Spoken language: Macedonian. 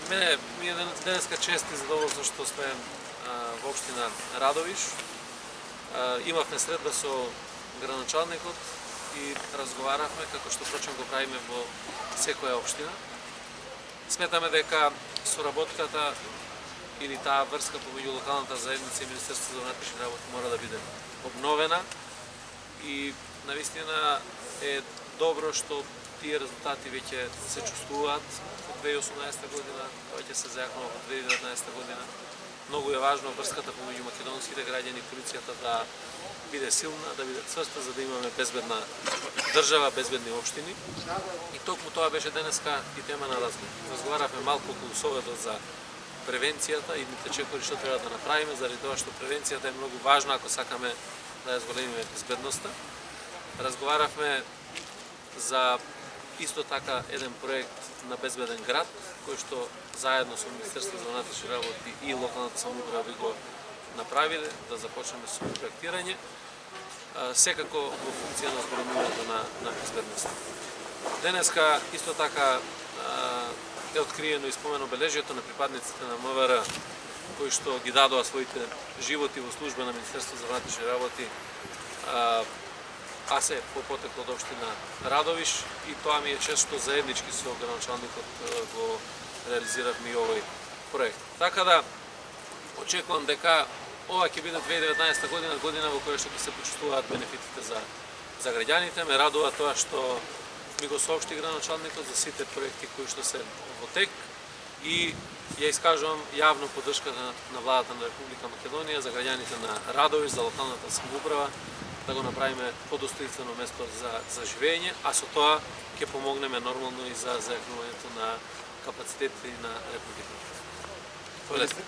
Ми е денеска чест и задоволство што сме во општина Радовиш. Имавме средба со градоначалникот и разговаравме како што впрочем го правиме во секоја општина. Сметаме дека соработката или таа врска помеѓу локалната заедница и Министерството за внатрешни работи мора да биде обновена и навистина е добро што тие резултати веќе се чувствуваат од 2018 година, тоа ќе се зајакнува во 2019 година. Многу е важно врската помеѓу македонските граѓани и полицијата да биде силна, да биде цврста, за да имаме безбедна држава, безбедни општини. И токму тоа беше денеска и тема на разговор. Разговаравме малку околу советот за превенцијата и идните чекори што треба да направиме, заради тоа што превенцијата е многу важна ако сакаме да ја зголемиме безбедноста. Разговаравме за исто така еден проект на безбеден град, кој што заедно со Министерството за внатрешни работи и локалната самоуправа би го направиле, да започнеме со проектирање, секако во функција на зголемувањето на безбедноста. Денеска исто така е откриено и спомен обележјето на припадниците на МВР, кои што ги дадоа своите животи во служба на Министерството за внатрешни работи, а се по потекло од општина Радовиш, и тоа ми е чест што заеднички со градоначалникот го реализиравме и овој проект. Така да очекувам дека ова ќе биде 2019 година, година во која што ќе се почувствуваат бенефитите за граѓаните. Ме радува тоа што ми го соопшти градоначалникот за сите проекти кои што се во тек и ја искажувам јавно поддршката на владата на Република Македонија за граѓаните на Радовиш, за локалната самоуправа, да го направиме подостојствено место за живење, а со тоа ќе помогнеме нормално и за зајакнувањето на капацитетите на Републиката.